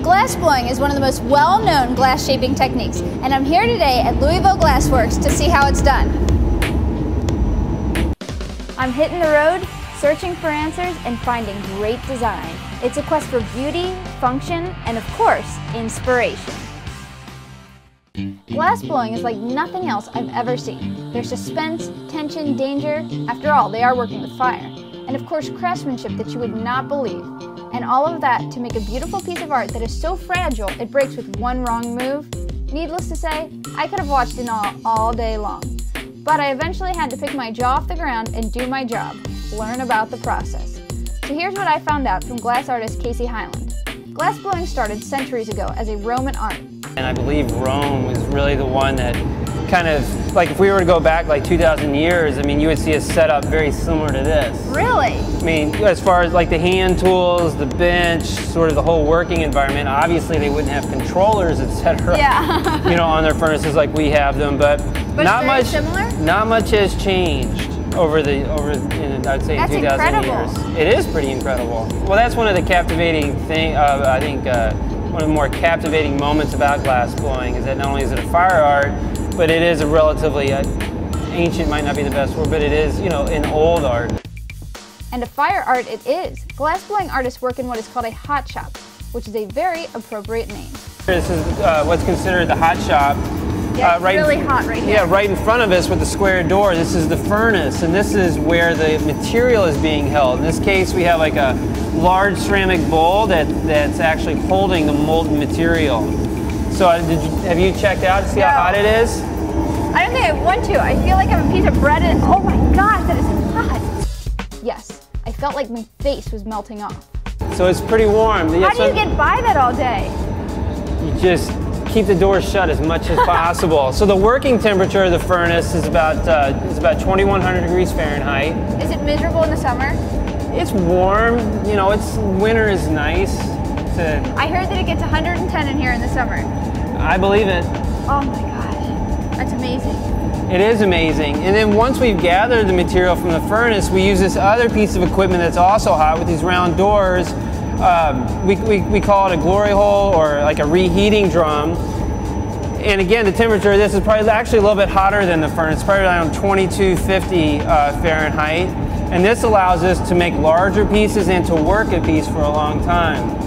Glass blowing is one of the most well-known glass shaping techniques, and I'm here today at Louisville Glass Works to see how it's done. I'm hitting the road, searching for answers and finding great design. It's a quest for beauty, function, and of course, inspiration. Glass blowing is like nothing else I've ever seen. There's suspense, tension, danger. After all, they are working with fire. And of course, craftsmanship that you would not believe. And all of that to make a beautiful piece of art that is so fragile it breaks with one wrong move. Needless to say, I could have watched it all day long. But I eventually had to pick my jaw off the ground and do my job, learn about the process. So here's what I found out from glass artist Hyland. Glass blowing started centuries ago as a Roman art. And I believe Rome was really the one that kind of, like if we were to go back like 2,000 years, I mean, you would see a setup very similar to this. Really? I mean, as far as like the hand tools, the bench, sort of the whole working environment, obviously they wouldn't have controllers, etc. Yeah. You know, on their furnaces like we have them, but not much. Similar? Not much has changed over I'd say That's 2,000 incredible. years. It is pretty incredible. Well, that's one of the captivating things. I think one of the more captivating moments about glass blowing is that not only is it a fire art, but it is a relatively ancient, might not be the best word, but it is, you know, an old art. And a fire art it is. Glass blowing artists work in what is called a hot shop, which is a very appropriate name. This is what's considered the hot shop. Yeah, it's really hot right here. Yeah, right in front of us with the square door. This is the furnace, and this is where the material is being held. In this case, we have like a large ceramic bowl that's actually holding the molten material. So have you checked out to see how hot it is? I don't think I want to. I feel like I have a piece of bread and oh my gosh, that is hot. Yes, I felt like my face was melting off. So it's pretty warm. How do you get by that all day? You just keep the door shut as much as possible. So the working temperature of the furnace is about 2,100 degrees Fahrenheit. Is it miserable in the summer? It's warm. You know, winter is nice. I heard that it gets 110 in here in the summer. I believe it. Oh my gosh, that's amazing. It is amazing. And then once we've gathered the material from the furnace, we use this other piece of equipment that's also hot with these round doors. We call it a glory hole or like a reheating drum. And again, the temperature of this is probably actually a little bit hotter than the furnace, probably around 2250 Fahrenheit. And this allows us to make larger pieces and to work a piece for a long time.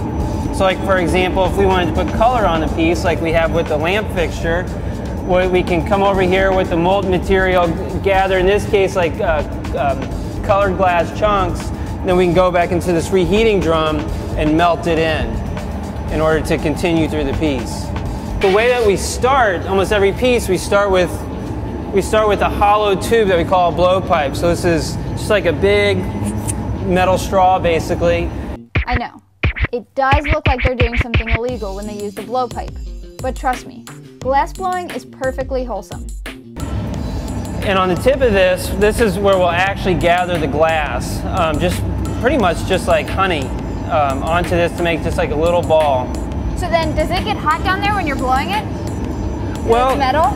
So like for example, if we wanted to put color on the piece like we have with the lamp fixture, we can come over here with the molten material, gather in this case like colored glass chunks, and then we can go back into this reheating drum and melt it in order to continue through the piece. The way that we start almost every piece, we start with a hollow tube that we call a blowpipe. So this is just like a big metal straw basically. I know. It does look like they're doing something illegal when they use the blowpipe. But trust me, glass blowing is perfectly wholesome. And on the tip of this is where we'll actually gather the glass, just pretty much just like honey, onto this to make just like a little ball. So then, does it get hot down there when you're blowing it? Well, it's metal?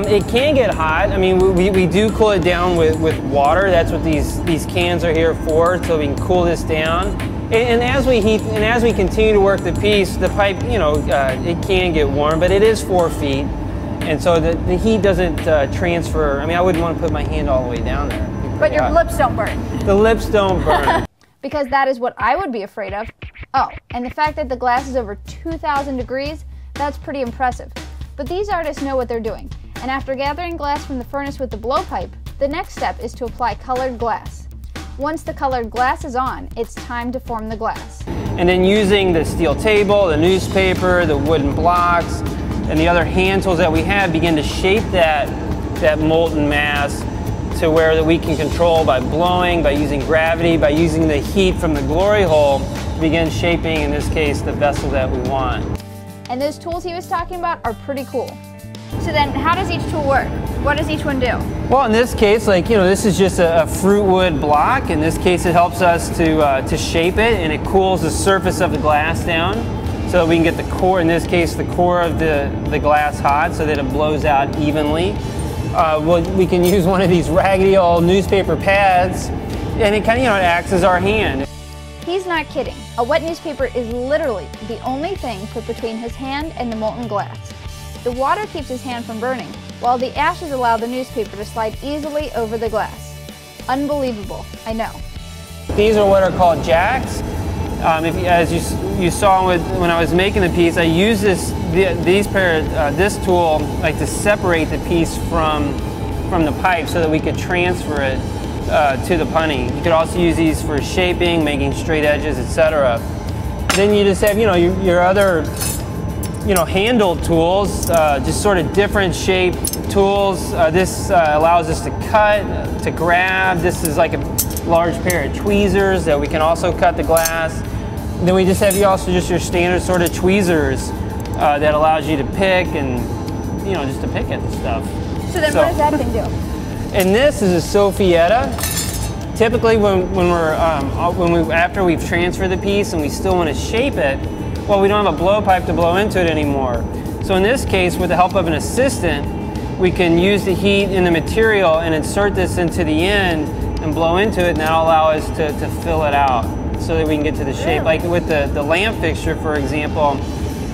It can get hot. I mean, we do cool it down with water. That's what these cans are here for, so we can cool this down. And as we continue to work the piece, the pipe, you know, it can get warm, but it is 4 feet, and so the heat doesn't transfer. I mean, I wouldn't want to put my hand all the way down there. But your lips don't burn. The lips don't burn. Because that is what I would be afraid of. Oh, and the fact that the glass is over 2,000 degrees, that's pretty impressive. But these artists know what they're doing, and after gathering glass from the furnace with the blowpipe, the next step is to apply colored glass. Once the colored glass is on, it's time to form the glass. And then using the steel table, the newspaper, the wooden blocks, and the other hand tools that we have, begin to shape that molten mass to where that we can control by blowing, by using gravity, by using the heat from the glory hole to begin shaping, in this case, the vessel that we want. And those tools he was talking about are pretty cool. So then, how does each tool work? What does each one do? Well, in this case, like, you know, this is just a fruit wood block. In this case, it helps us to shape it, and it cools the surface of the glass down so we can get the core, in this case, the core of the glass hot so that it blows out evenly. We can use one of these raggedy old newspaper pads, and it kind of, you know, it acts as our hand. He's not kidding. A wet newspaper is literally the only thing put between his hand and the molten glass. The water keeps his hand from burning, while the ashes allow the newspaper to slide easily over the glass. Unbelievable, I know. These are what are called jacks. As you saw when I was making the piece, I used this tool like to separate the piece from the pipe so that we could transfer it to the punny. You could also use these for shaping, making straight edges, etc. Then you just have your other handled tools, just sort of different shape tools. This allows us to cut, to grab. This is like a large pair of tweezers that we can also cut the glass. And then we just have just your standard sort of tweezers that allows you to pick and just to pick at the stuff. So then what does that thing do? And this is a Sophietta. Typically after we've transferred the piece and we still want to shape it, well, we don't have a blowpipe to blow into it anymore. So in this case, with the help of an assistant, we can use the heat in the material and insert this into the end and blow into it, and that'll allow us to fill it out so that we can get to the shape. Like with the lamp fixture, for example,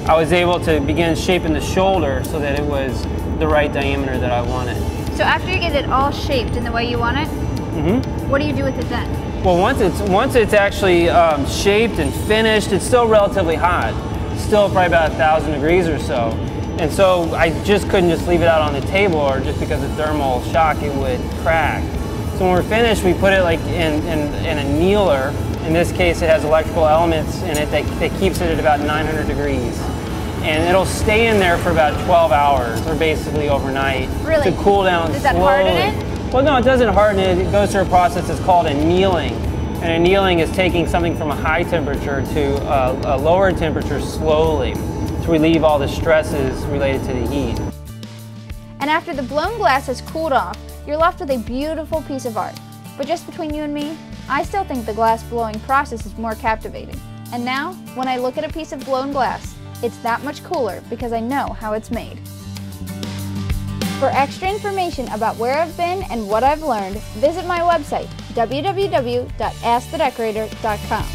I was able to begin shaping the shoulder so that it was the right diameter that I wanted. So after you get it all shaped in the way you want it, what do you do with it then? Well, once it's actually shaped and finished, it's still relatively hot. Still probably about 1,000 degrees or so. And so I just couldn't just leave it out on the table, or just because of thermal shock it would crack. So when we're finished, we put it like in a annealer. In this case, it has electrical elements in it that keeps it at about 900 degrees. And it'll stay in there for about 12 hours, or basically overnight, to cool down slowly. Does that harden it? Well, no, it doesn't harden it. It goes through a process that's called annealing. And annealing is taking something from a high temperature to a lower temperature slowly to relieve all the stresses related to the heat. And after the blown glass has cooled off, you're left with a beautiful piece of art. But just between you and me, I still think the glass blowing process is more captivating. And now, when I look at a piece of blown glass, it's that much cooler because I know how it's made. For extra information about where I've been and what I've learned, visit my website, www.askthedecorator.com.